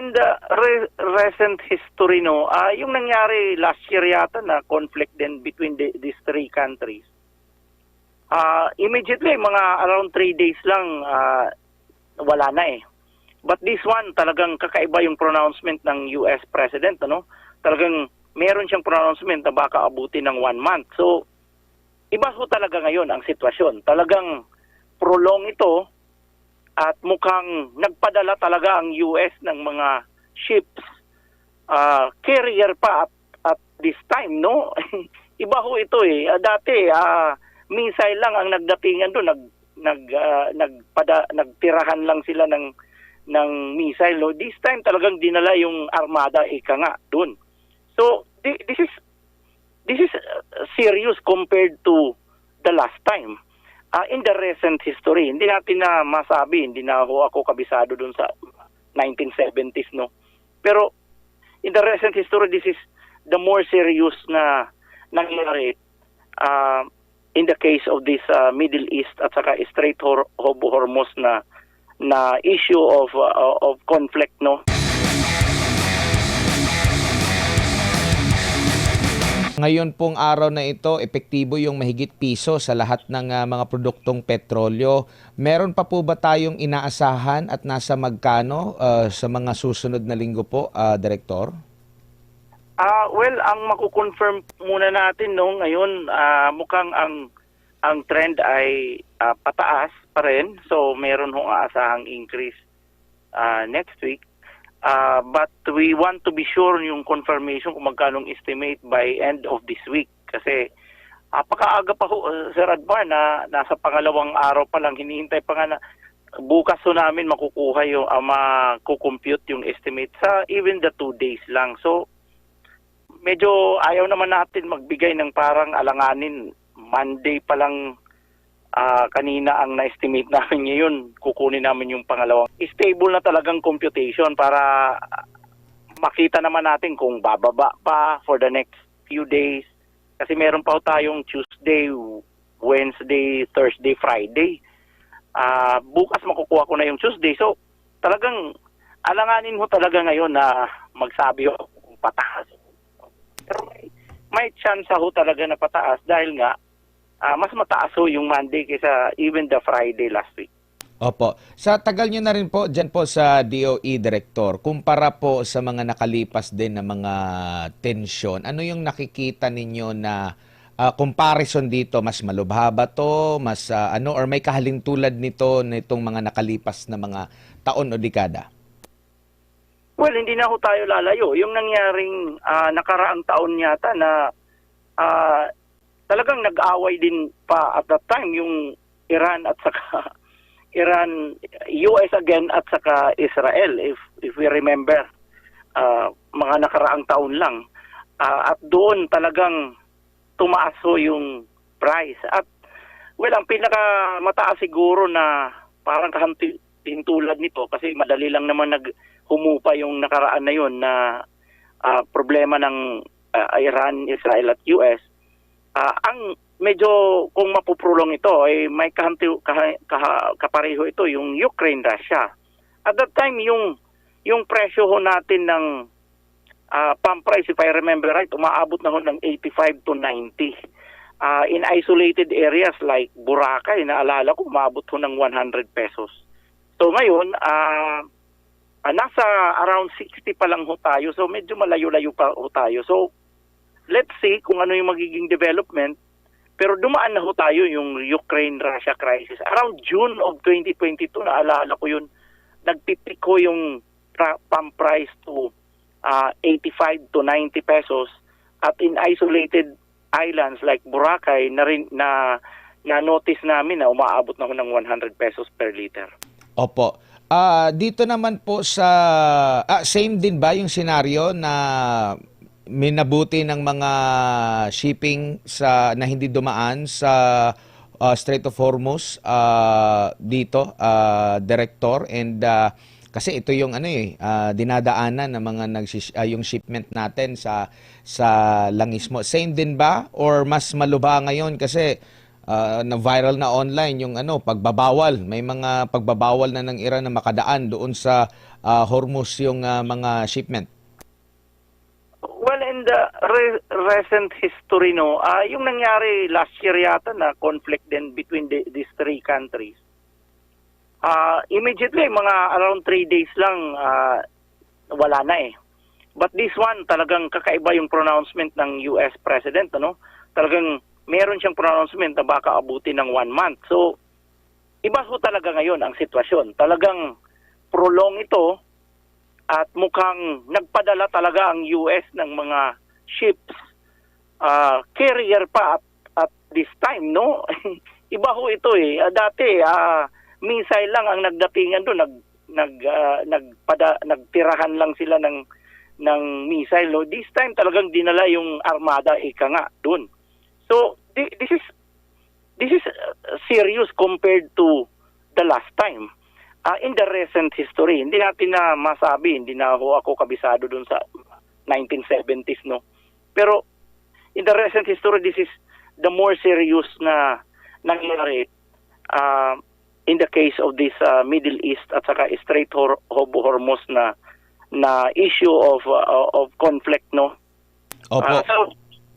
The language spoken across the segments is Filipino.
in the recent history, no, yung nangyari last year yata na conflict din between these three countries. Immediately, mga around 3 days lang, wala na eh. But this one, talagang kakaiba yung pronouncement ng US President, ano? Talagang meron siyang pronouncement na baka abutin ng 1 month. So, iba ho talaga ngayon ang sitwasyon. Talagang prolong ito at mukhang nagpadala talaga ang US ng mga ships, carrier pa at this time, no? Iba ho ito eh. Dati, missile lang ang nagdatingan doon, nagtirahan lang sila ng missile. No? This time talagang dinala yung armada ika nga doon. So this is serious compared to the last time. In the recent history, hindi natin na masabi, hindi na ako kabisado doon sa 1970s, no. Pero in the recent history, this is the more serious na nangyari in the case of this Middle East at saka Strait of Hormuz na issue of conflict, no. Ngayon pong araw na ito, epektibo yung mahigit piso sa lahat ng mga produktong petrolyo. Meron pa po ba tayong inaasahan at nasa magkano sa mga susunod na linggo po, Direktor? Well, ang makukonfirm muna natin no ngayon, mukhang ang trend ay pataas pa rin. So meron hong aasahang increase next week. But we want to be sure yung confirmation kung magkanong estimate by end of this week. Kasi apakaaga pa ho, Sir Admar, na nasa pangalawang araw pa lang, hinihintay pa nga na bukas ho namin makukuha yung, makukompute yung estimate sa even the 2 days lang. So, medyo ayaw naman natin magbigay ng parang alanganin. Monday pa lang kanina ang na-estimate namin ngayon, kukunin namin yung pangalawang. Stable na talagang computation para makita naman natin kung bababa pa for the next few days. Kasi meron pa tayong Tuesday, Wednesday, Thursday, Friday. Bukas makukuha ko na yung Tuesday. So talagang alanganin mo talaga ngayon na magsabi ho kung pataas. Pero may chance ho talaga na pataas dahil nga mas mataas ho yung Monday kaysa even the Friday last week. Opo. Sa tagal nyo na rin po, dyan po sa DOE Director, kumpara po sa mga nakalipas din na mga tensyon, ano yung nakikita ninyo na comparison dito? Mas malubha ba to? Mas or may kahalintulad nitong mga nakalipas na mga taon o dekada? Well, hindi na ho tayo lalayo. Yung nangyaring nakaraang taon yata na talagang nag-away din pa at that time yung Iran at saka US again at saka Israel if we remember mga nakaraang taon lang at doon talagang tumaas ho yung price at well ang pinaka mataas siguro na parang kahintulad nito kasi madali lang naman humupa yung nakaraan na yun na problema ng Iran, Israel at US. Ang medyo kung mapuprulong ito ay may kapareho ito yung Ukraine, Russia. At that time yung presyo ho natin ng pump price, if I remember right, umaabot na ho ng 85 to 90. In isolated areas like Boracay, naalala ko, umaabot ho ng 100 pesos. So ngayon, nasa around 60 pa lang ho tayo. So medyo malayo-layo pa ho tayo. So let's see kung ano yung magiging development. Pero dumaan na ho tayo yung Ukraine-Russia crisis. Around June of 2022, naalala ko yun, nagpipik ko yung pump price to 85 to 90 pesos. At in isolated islands like Boracay, na-notice namin na umaabot na ho ng 100 pesos per liter. Opo. Dito naman po sa... same din ba yung senaryo na minabuti ng mga shipping na hindi dumaan sa Strait of Hormuz dito, Director, and kasi ito yung dinadaanan ng mga yung shipment natin sa langis mo. Same din ba or mas malubha ngayon kasi na viral na online yung pagbabawal, may mga pagbabawal na ng Iran na makadaan doon sa Hormuz yung mga shipment? Well, in the recent history, no, yung nangyari last year yata na conflict din between these three countries. Immediately, mga around 3 days lang, wala na eh. But this one, talagang kakaiba yung pronouncement ng US President, ano? Talagang meron siyang pronouncement na baka abutin ng 1 month. So, iba ho talaga ngayon ang sitwasyon. Talagang prolong ito at mukhang nagpadala talaga ang US ng mga ships, carrier pa at this time, no? Iba ho ito eh. Dati, missile lang ang nagdatingan doon, nagtirahan lang sila ng missile. No? This time talagang dinala yung armada ika nga doon. So this is serious compared to the last time. In the recent history, hindi natin na masabi, hindi na ako kabisado doon sa 1970s, no. Pero in the recent history, this is the more serious na nangyari in the case of this Middle East at saka Strait of Hormuz na issue of conflict, no. Opo. So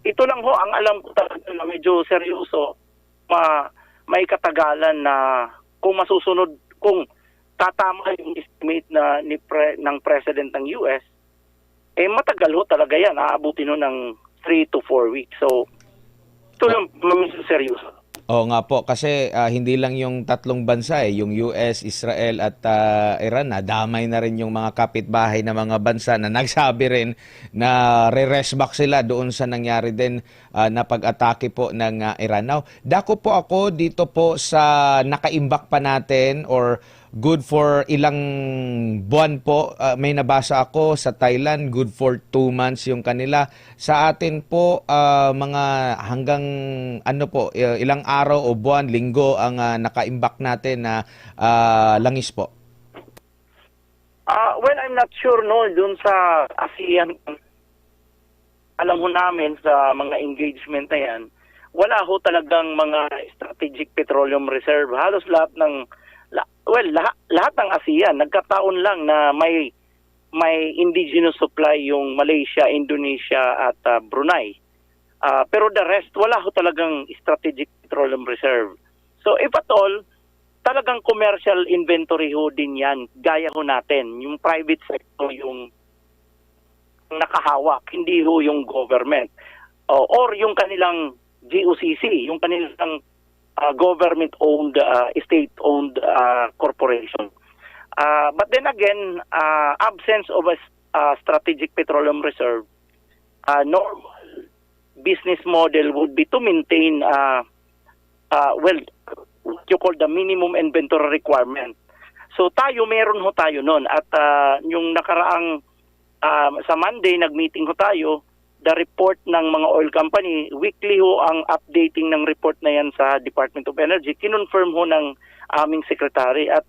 ito lang ho ang alam ko talaga na medyo seryoso, may katagalan na kung masusunod, kung tatama yung estimate na ng President ng US, matagal ho talaga yan. Aabutin ho ng 3 to 4 weeks. So, ito lang seryoso. Oo nga po, kasi hindi lang yung tatlong bansa yung US, Israel at Iran, damay na rin yung mga kapitbahay na mga bansa na nagsabi rin na re-rest back sila doon sa nangyari din na pag-atake po ng Iran. Now, dako po ako dito po sa nakaimbak pa natin or good for ilang buwan po. May nabasa ako sa Thailand, good for 2 months yung kanila. Sa atin po, mga hanggang ilang araw o buwan, linggo ang nakaimbak natin na langis po. Well, I'm not sure, no, dun sa ASEAN, alam ho namin sa mga engagement na yan, wala ho talagang mga strategic petroleum reserve. Halos lahat ng lahat ng ASEAN, nagkataon lang na may indigenous supply yung Malaysia, Indonesia at Brunei. Pero the rest, wala ho talagang strategic petroleum reserve. So if at all, talagang commercial inventory ho din yan. Gaya ho natin, yung private sector yung nakahawak, hindi ho yung government. Or yung kanilang GOCC, yung kanilang government-owned, state-owned corporation. But then again, absence of a strategic petroleum reserve, normal business model would be to maintain, what you call the minimum inventory requirement. So meron ho tayo nun. At yung nakaraang, sa Monday, nag-meeting ho tayo, the report ng mga oil company, weekly ho ang updating ng report na yan sa Department of Energy. Kinonfirm ho ng aming secretary at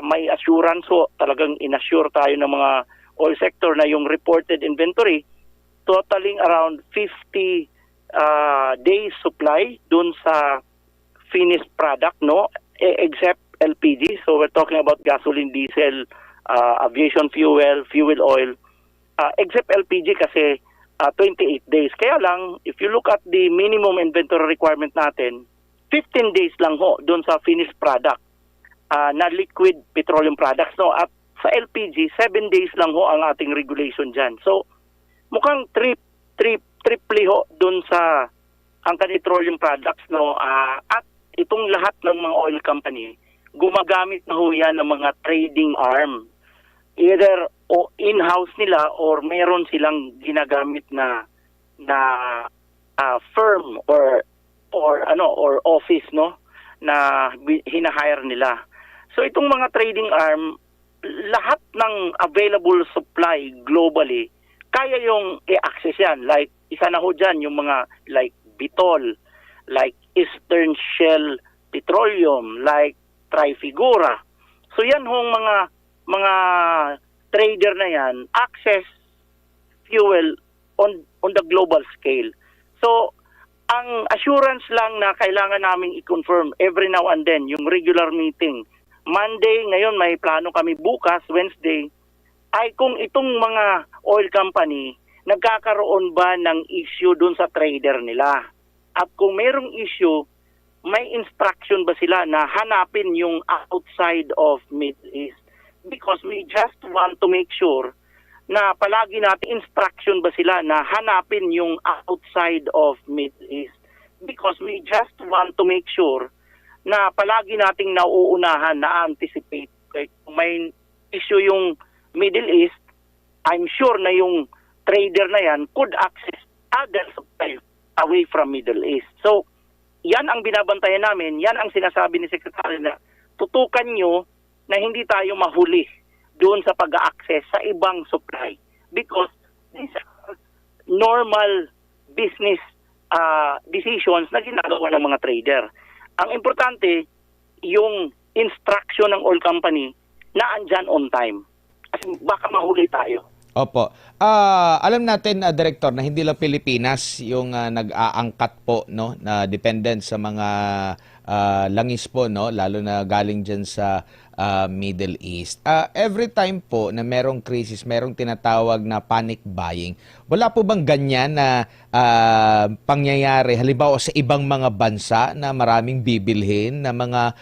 may assurance ho, talagang inassure tayo ng mga oil sector na yung reported inventory totaling around 50 days supply dun sa finished product, no, except LPG. So we're talking about gasoline, diesel, aviation fuel, fuel oil. Except LPG kasi 28 days. Kaya lang, if you look at the minimum inventory requirement natin, 15 days lang ho doon sa finished product na liquid petroleum products. No? At sa LPG, 7 days lang ho ang ating regulation dyan. So, mukhang triply ho doon sa ang petroleum products. No? At itong lahat ng mga oil company, gumagamit na ho yan ng mga trading arm. Either o in-house nila or meron silang ginagamit na firm or office, no, na hinahire nila. So itong mga trading arm, lahat ng available supply globally, kaya yung i-access yan. Like isa na ho dyan yung mga like Vitol, like Eastern Shell Petroleum, like Trifigura. So yan hong mga trader na yan access fuel on the global scale. So ang assurance lang na kailangan naming i-confirm every now and then, yung regular meeting Monday, ngayon may plano kami bukas, Wednesday, ay kung itong mga oil company nagkakaroon ba ng issue dun sa trader nila. At kung merong issue, may instruction ba sila na hanapin yung outside of Middle East? Because we just want to make sure na palagi natin instruction ba sila na hanapin yung outside of Middle East. Because we just want to make sure na palagi nating nauunahan, na-anticipate. Kung may issue yung Middle East, I'm sure na yung trader na yan could access other supply away from Middle East. So, yan ang binabantayan namin, yan ang sinasabi ni Secretary na tutukan nyo na hindi tayo mahuli doon sa pag-access sa ibang supply. Because these are normal business decisions na ginagawa ng mga trader. Ang importante, yung instruction ng oil company na andyan on time. Kasi baka mahuli tayo. Opo. Alam natin, Director, na hindi lang Pilipinas yung nag-aangkat po, no, na dependent sa mga langis po, no, lalo na galing dyan sa Middle East. Every time po na merong crisis, merong tinatawag na panic buying. Wala po bang ganyan na pangyayari, halimbawa sa ibang mga bansa na maraming bibilhin na mga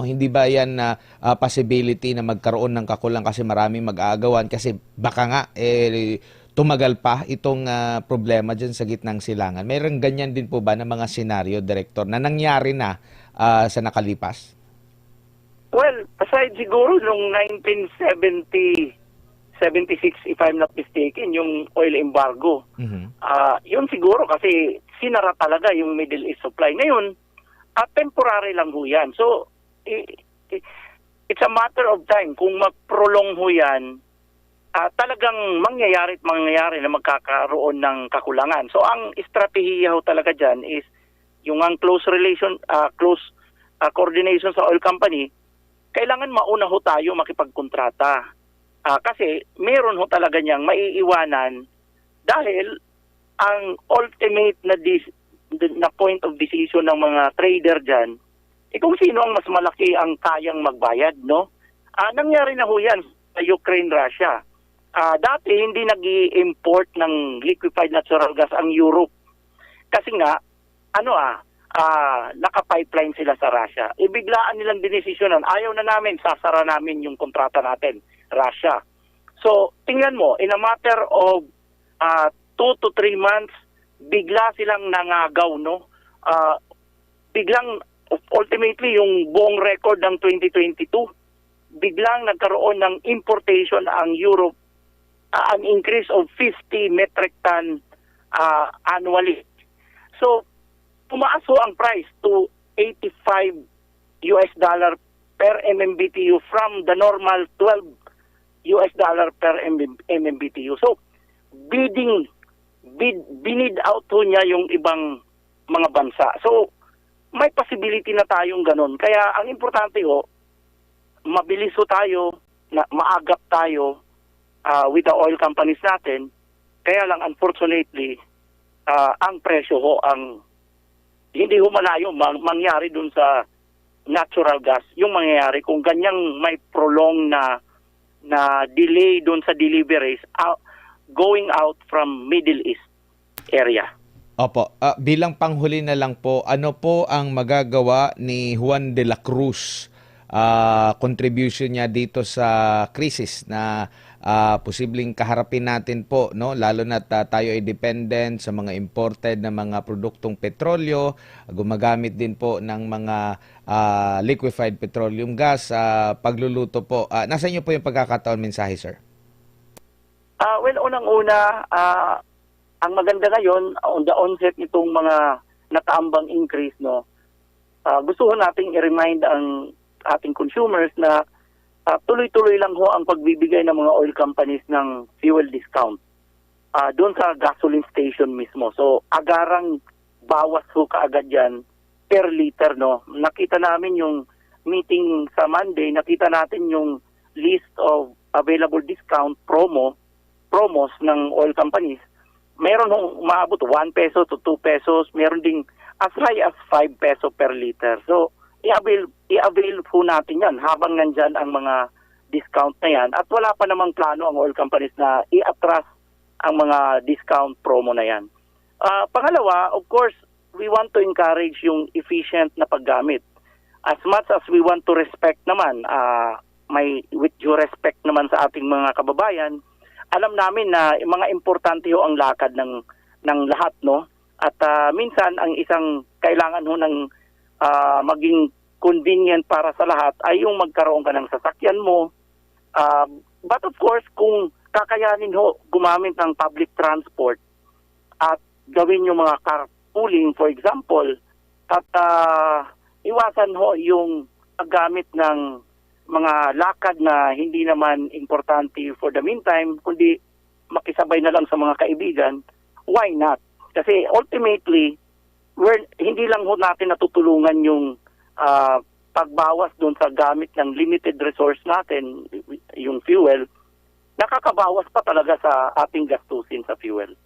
hindi ba yan na possibility na magkaroon ng kakulang kasi maraming mag-aagawan kasi baka nga tumagal pa itong problema dyan sa gitnang silangan. Mayroong ganyan din po ba ng mga senaryo, Director, na nangyari na sa nakalipas? Well, aside siguro nung 1976, if I'm not mistaken, yung oil embargo. Yun siguro kasi sinara talaga yung Middle East supply. Ngayon, temporary lang ho yan. So, it's a matter of time. Kung mag-prolong ho yan, talagang mangyayari na magkakaroon ng kakulangan. So, ang estratehiya ho talaga dyan is yung ang close coordination sa oil company, kailangan mauna ho tayo makipagkontrata. Kasi meron ho talaga niyang maiiwanan dahil ang ultimate na point of decision ng mga trader dyan, kung sino ang mas malaki ang kayang magbayad, no? Nangyari na ho yan sa Ukraine-Russia. Dati hindi nag-i-import ng liquefied natural gas ang Europe. Kasi nga, naka-pipeline sila sa Russia. Ibiglaan nilang dinesisyonan, ayaw na namin, sasara namin yung kontrata natin, Russia. So, tingnan mo, in a matter of 2 to 3 months, bigla silang nangagaw, no? Biglang, ultimately, yung buong record ng 2022, biglang nagkaroon ng importation ang Europe, an increase of 50 metric ton annually. So, tumaas ho ang price to $85 per MMBTU from the normal $12 per MMBTU. So, binid out ho niya yung ibang mga bansa. So, may possibility na tayong ganun. Kaya, ang importante ho, mabilis ho tayo, maagap tayo with the oil companies natin. Kaya lang, unfortunately, ang presyo ho, hindi ho malayo mangyari dun sa natural gas. Yung mangyayari kung ganyang may prolong na delay dun sa deliveries going out from Middle East area. Opo. Bilang panghuli na lang po, ano po ang magagawa ni Juan de la Cruz, contribution niya dito sa krisis na posibleng kaharapin natin po, no, lalo na tayo ay dependent sa mga imported na mga produktong petrolyo, gumagamit din po ng mga liquefied petroleum gas sa pagluluto po. Nasa inyo po yung pagkakataon, mensahe, sir? Well, unang-una, ang maganda ngayon on the onset nitong mga nakaambang increase, no, gusto nating i-remind ang ating consumers na tuloy-tuloy lang ho ang pagbibigay ng mga oil companies ng fuel discount doon sa gasoline station mismo. So, agarang bawas ho kaagad yan per liter, no. Nakita namin yung meeting sa Monday, nakita natin yung list of available discount promos ng oil companies. Meron hong umaabot 1 peso to 2 pesos, meron ding as high as 5 peso per liter. So, i-avail po natin yan habang nandyan ang mga discount na yan. At wala pa namang plano ang oil companies na i-atras ang mga discount promo na yan. Pangalawa, of course, we want to encourage yung efficient na paggamit. As much as we want to respect naman, with due respect naman sa ating mga kababayan, alam namin na mga importante ho ang lakad ng lahat, no? At minsan ang isang kailangan ho ng maging convenient para sa lahat ay yung magkaroon ka ng sasakyan mo. But of course, kung kakayanin ho gumamit ng public transport at gawin yung mga carpooling, for example, at iwasan ho yung paggamit ng mga lakad na hindi naman importante for the meantime, kundi makisabay na lang sa mga kaibigan, why not? Kasi ultimately, hindi lang ho natin natutulungan yung pagbawas doon sa gamit ng limited resource natin, yung fuel, nakakabawas pa talaga sa ating gastusin sa fuel.